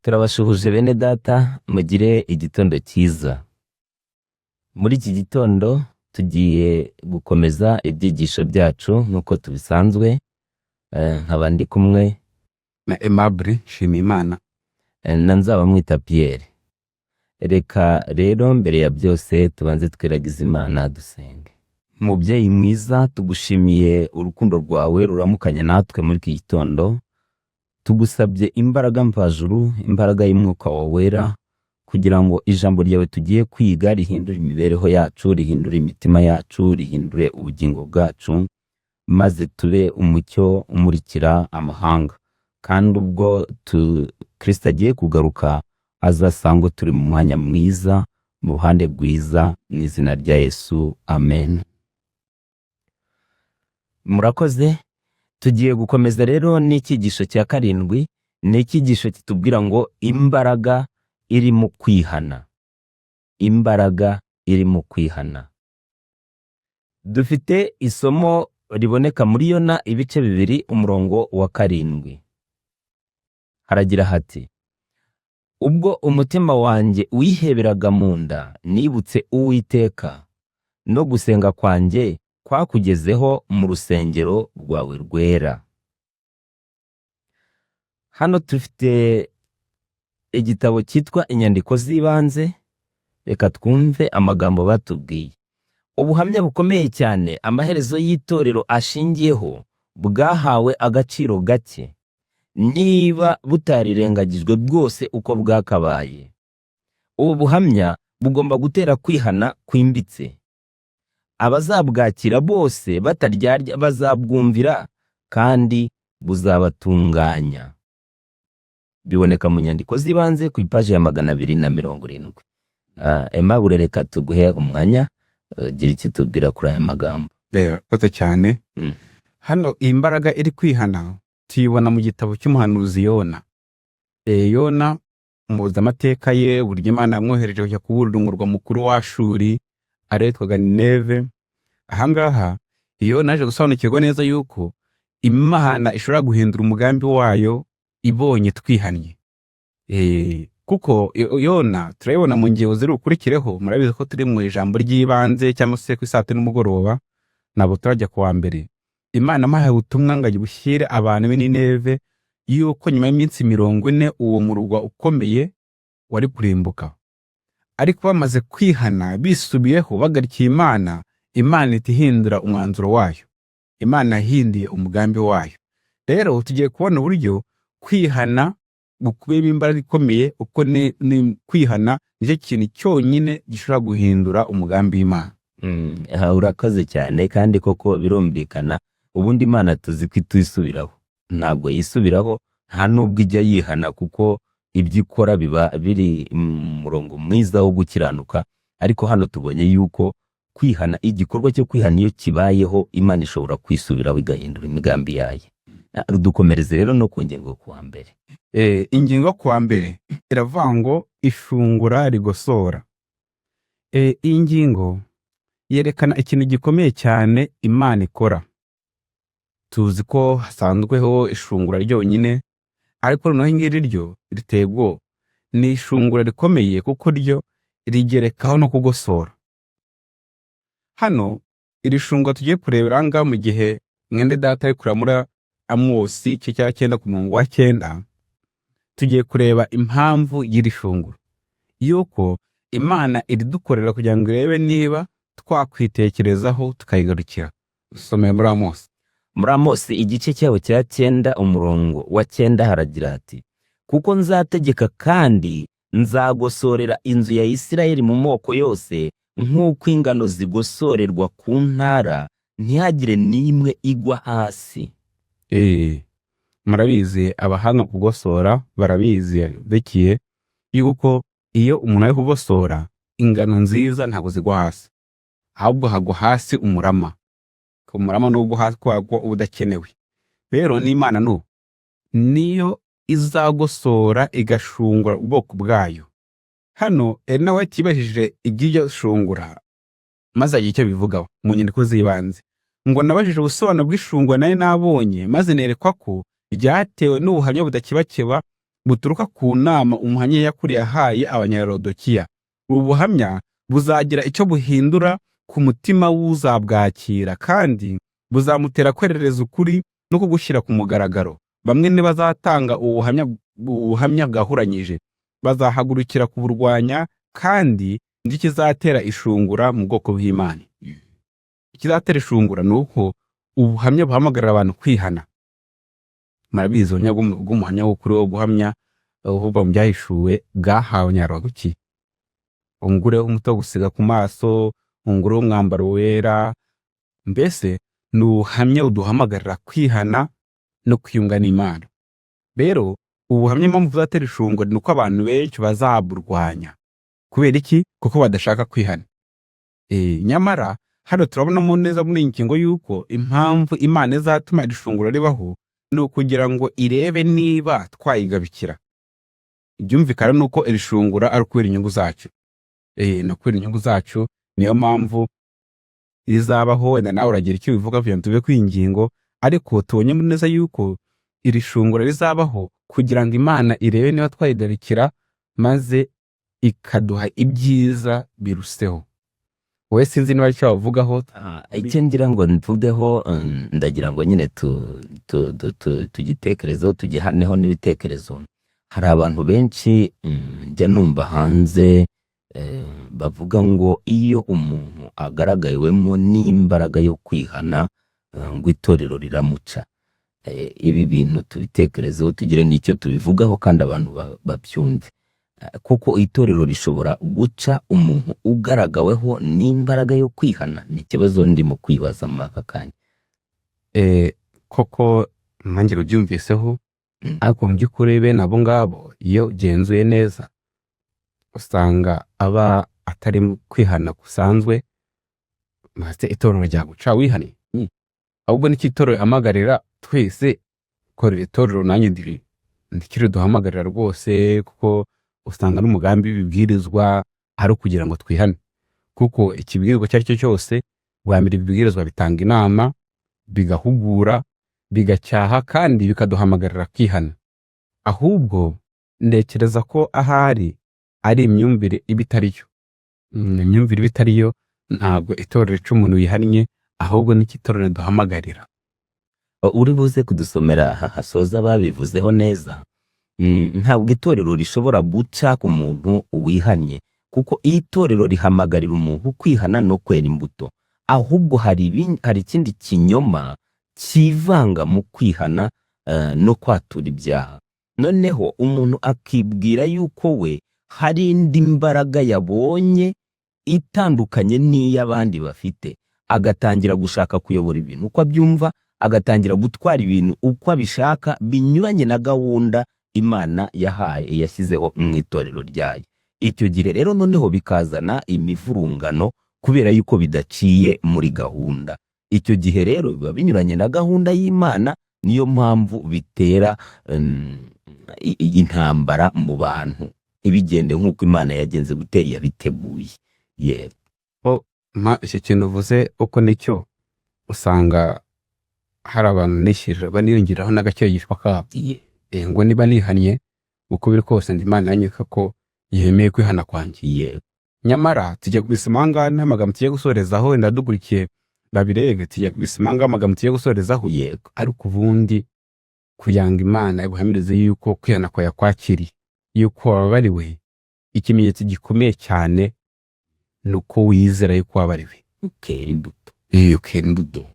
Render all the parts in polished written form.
turabashuhuje bene data mugire igitondo cyiza. Muri iki gitondo tugiye gukomeza ibyigisho byacu nk'uko tubisanzwe, nkaba ndi kumwe na Aimable Nshimiyimana na Nzabamwita Pierre. Reka rero mbere ya byose tubanze twiragize Imana dusenge. Mubyeyi mwiza, tugushimiye urukundo rwawe ruramukanye natwe muri iki gitondo. Tugusabye imbaraga mvajuru, imbaraga y'umwuka wawe wera, kugira ngo ijambo ryawe tugiye kwiga rihindure imibereho yacu, rihindure imitima yacu, rihindure ubugingo bwacu, maze tube umucyo umurikira amahanga. Kandi ubwo Kristo agiye kugaruka, azasanga turi mu mwanya mwiza, mu ruhande rwiza, mu izina rya Yesu, amen. Murakoze. Tugiye gukomeza rero n'icyigisho cya karindwi, n'icyigisho kitubwira ngo imbaraga iri mu kwihana. Imbaraga iri mu kwihana. Dufite isomo riboneka muri Yona ibice 2 umurongo wa 7. Haragira hati: ubwo umutima wanjye wiheberaga mu nda, nibutse Uwiteka, no gusenga kwanjye kwakugezeho mu rusengero rwawe rwera. Hano tufite igitabo cyitwa inyandiko z'ibanze. Reka twumve amagambo batubwiye. Ubuhamya bukomeye cyane amaherezo y'itorero ashingiyeho bwahawe agaciro gake, niba butarirengagijwe bwose uko bwakabaye. Ubu buhamya bugomba gutera kwihana kwimbitse. Abazabwakira bose bataryarya bazabwumvira, kandi buzabatunganya. Biboneka mu nyandiko z'ibanze ku ipaji ya 270. Aimable, reka tuguhe umwanya gira icyo tubwira kuri aya magambo. Kote cyane. Hano imbaraga iri kwihana tuyibona mu gitabo cy'umuhanuzi Yona. Yona muza amateka ye, burya Imana yamwohereje kujya kuburira umurwa mukuru wa Ashuri aretwaga Nineve. Ahangaha Yona aje gusobanukirwa neza yuko Imana ishobora guhindura umugambi wayo ibonye twihannye. Kuko Yona turayibona mu ngingo ziri ukurikireho. Murabizi ko turi mu ijambo ry'ibanze cyangwa se ku isato n'umugoroba, nabo turajya kuwa mbere. Imana amahaye ubutumwa ngo bushyire abantu b'i Nineve yuko nyuma y'iminsi 40 uwo murwa ukomeye wari kurimbuka. Ariko bamaze kwihana bisubiyeho bagarikiye Imana, Imana itihindura umwanzuro wayo. Imana yahindiye umugambi wayo. Rero tugiye kubona uburyo kwihana gukubiyemo imbaraga ikomeye, uko ni kwihana nicyo kintu cyonyine gishobora guhindura umugambi w'Imana. Urakoze cyane, kandi koko birumvikana. Ubundi Imana tuzi ko itwisubiraho, ntabwo yisubiraho, nta nubwo ijya yihana, kuko ibyo ikora biba biri mu murongo mwiza wo gukiranuka. Ariko hano tubonye yuko kwihana, igikorwa cyo kwihana iyo kibayeho, Imana ishobora kwisubiraho igahindura imigambi yayo. Dukomereze rero no ku ngingo kuwa mbere. Ingingo kuwa mbere iravuga ngo ifungura rigosora. Iyi ngingo yerekana ikintu gikomeye cyane Imana ikora. Tuzi ko hasanzweho ishungura ryonyine, ariko noneho ngiri ryo riteye ubwoba. Ni ishungura rikomeye kuko ryo rigerekaho no kugosora. Hano iri shungura tugiye kurebera ngaho mu gihe mwende data ari kuramura Amosi cyo cya 9 ku murongo wa 9, tugiye kureba impamvu y'iri shungura, yuko Imana iridukorera kugira ngo irebe niba twakwitekerezaho tukayigarukira. Usomeye muri Amosi. Muri Amosi igice cyaho cya 9 umurongo wa 9 haragira ati: kuko nzategeka kandi nzagosorera inzu ya Isirayeli mu moko yose, nk'uko ingano zigosorerwa ku ntara, ntihagire n'imwe igwa hasi. Murabizi abahanga kugosora barabizi bekiye yuko iyo umuntu ari kugosora ingano nziza ntabwo zigwa hasi, ahubwo hagwa hasi umurama. Ko umurama n'ubwo hasi kwagwa ubudakenewe. Rero n'Imana niyo izagosora igashungura ubwoko bwayo. Hano nawe tibajije igiryo shungura, maze agira icyo bivugaho mu nyandiko z'ibanze. Ngo nabajije ubusobanuro bw'ishungura naye nabonye, maze nerekwa ko ryatewe n'ubuhamya budakebakeba buturuka ku nama umuhamya nyakuri yahaye abanyarodokiya. Ubu buhamya buzagira icyo buhindura ku mutima w'uzabwakira, kandi buzamutera kwerereza ukuri no kugushyira ku mugaragaro. Bamwe ntibazatanga ubuhamya bwahuranyije, bazahagurukira kuburwanya, kandi nicyo kizatera ishungura mu bwoko bw'Imana. Ikizatera ishungura ni uko ubuhamya buhamagarira abantu kwihana. Murabizi ubuhamya bw'umuhamya w'ukuri wo guhamya ubuva mu byahishuwe bwahawe Nyarodokiya. Ungure umuto wo gusiga ku maso, ungure w'umwambaro wera, mbese ni ubuhamya buduhamagarira kwihana no kwiyunga n'Imana. Rero ubuhamya impamvu buzatera ishungura ni uko abantu benshi bazaburwanya. Kubera iki? Kuko badashaka kwihana. Nyamara hano turabonamo neza muri iyi ngingo y'uko impamvu Imana izatuma iri shungura ribaho ni ukugira ngo irebe niba twayigabikira. Ibyumvikana ni uko iri shungura ari ukubera inyungu zacu. No kubera inyungu zacu niyo mpamvu rizabaho. Wenda nawe uragira icyo bivuga kugira ngo tube kuri iyi ngingo, ariko tubonye neza yuko iri shungura rizabaho kugira ngo Imana irebe niba twayigarikira, maze ikaduha ibyiza biruseho. Wowe sinzi niba icyo wavugaho. Icyo ngira ngo mvugeho, ndagira ngo nyine tugitekerezeho, tugihaneho n'ibitekerezo. Hari abantu benshi njya numva hanze bavuga ngo iyo umuntu agaragayewemo n'imbaraga yo kwihana ngo itorero riramuca. Ibi bintu tubitekerezeho, tugire n'icyo tubivugaho kandi abantu babyumve. Kuko itorero rishobora guca umuntu ugaragaweho n'imbaraga yo kwihana. Ni ikibazo ndimo kwibaza muri aka kanya. Koko nanjye ubyumviseho, ariko mu by'ukuri bene abo ngabo iyo ugenzuye neza usanga aba atari kwihana gusanzwe, maze itorero ryaguca wihane. Ahubwo n'iki itorero amagarira twese korera itorero, nanjye ndikiri duhamagarira rwose, kuko usanga n'umugambi w'ibibwirizwa ari ukugira ngo twihane. Kuko ikibwirizwa icyo ari cyo cyose, bwa mbere ibibwirizwa bitanga inama, bigahugura, bigacyaha, kandi bikaduhamagarira kwihana. Ahubwo ntekereza ko ahari ari imyumvire iba itariyo. Imyumvire iba itariyo, ntabwo itorero rica umuntu wihannye, ahubwo n'iki itorero duhamagarira. Uri buze kudusomera hasoza babivuzeho neza. Ntabwo itorero rishobora guca ku muntu wihannye, kuko itorero rihamagarira umuntu kwihana no kwera imbuto. Ahubwo hari ikindi kinyoma kivanga mu kwihana no kwatura ibyaha. Noneho umuntu akibwira yuko we hari indi mbaraga yabonye itandukanye n'iy'abandi bafite, agatangira gushaka kuyobora ibintu uko abyumva, agatangira gutwara ibintu uko abishaka binyuranye na gahunda Imana yashyizeho mu itorero ryayo. Icyo gihe rero noneho bikazana imivurungano kubera yuko bidaciye muri gahunda. Icyo gihe rero biba binyuranye na gahunda y'Imana, niyo mpamvu bitera intambara mu bantu, ibigende nk'uko Imana yagenze gutera yabiteguye. Icyo kintu uvuze uko nicyo usanga hari abantu nishyirira baniyongeraho n'agaciro yishwa kabo. Ngo niba nihannye uko biri kose ndi Imana yanyeka ko yemeye kwihana kwanjye. Nyamara tujya kubisoma ngaha n'amagambo tugiye gusorezaho, wenda dukurikiye babirege, tujya kubisoma ngaha amagambo tugiye gusorezaho. Ariko ubundi kugira ngo Imana ibuhamirize yuko kwihana kwa yakwakiriye, yuko wababariwe, ikimenyetso gikomeye cyane nuko wizera yuko wababariwe, ukera imbuto. Ukera imbuto.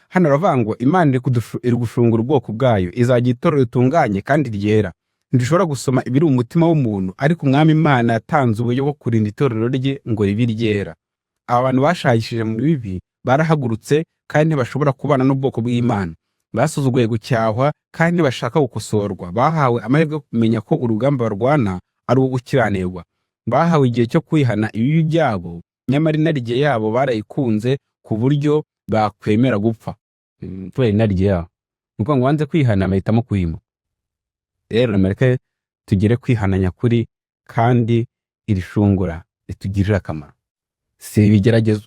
Hano ravuga ngo Imana iri gushungura ubwoko bwayo, izagira itorero ritunganye kandi ryera. Ntidushobora gusoma ibiri mu mutima w'umuntu, ariko Umwami Imana yatanze uburyo bwo kurinda itorero rye ngo ribe ryera. Aba bantu bashayishije mu bibi barahagurutse kandi ntibashobora kubana n'ubwoko bw'Imana. Basuzuguye gucyahwa kandi bashaka gukosorwa. Bahawe amahirwe yo kumenya ko urugamba barwana ari uwo gukiranirwa. Bahawe igihe cyo kwihana ibibi byabo, nyamara inarijye yabo barayikunze ku buryo bakwemera gupfa kubera inarijye yabo. Nuko ngo wanze kwihana amahitamo kuhima. Rero Amerika tugire kwihana nyakuri, kandi iri shungura ritugirira akamaro, si ibigeragezo.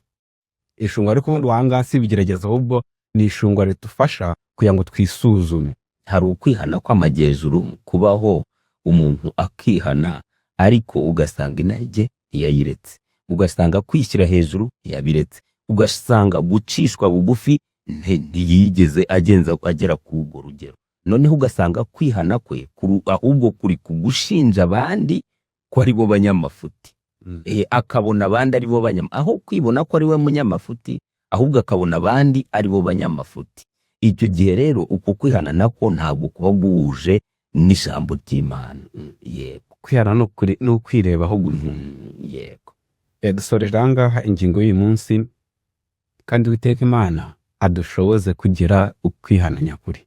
Ishungura ariko ubundi wanga si ibigeragezo, ahubwo ni ishungura ritufasha kugira ngo twisuzume. hari ukwihana kw'amajyejuru kubaho umuntu akihana ariko ugasanga inarijye ntiyayiretse, ugasanga kwishyira hejuru ntiyabiretse, ugasanga gucishwa bugufi ntiyigeze agera kuri urwo rugero. Noneho ugasanga kwihana kwe ahubwo kuri kugushinja abandi ko ari bo banyamafuti. Akabona abandi ari bo aho kwibona ko ari we munyamafuti, ahubwo akabona abandi ari bo banyamafuti. Icyo gihe rero uko kwihana nako ntabwo kuba guhuje n'ijambo ry'Imana. Yego. Kwihana ni ukwirebaho gutyo. Yego. Dusorera ahangaha ingingo y'uyu munsi, kandi Uwiteka Imana adushoboze kugira ukwihana nyakuri.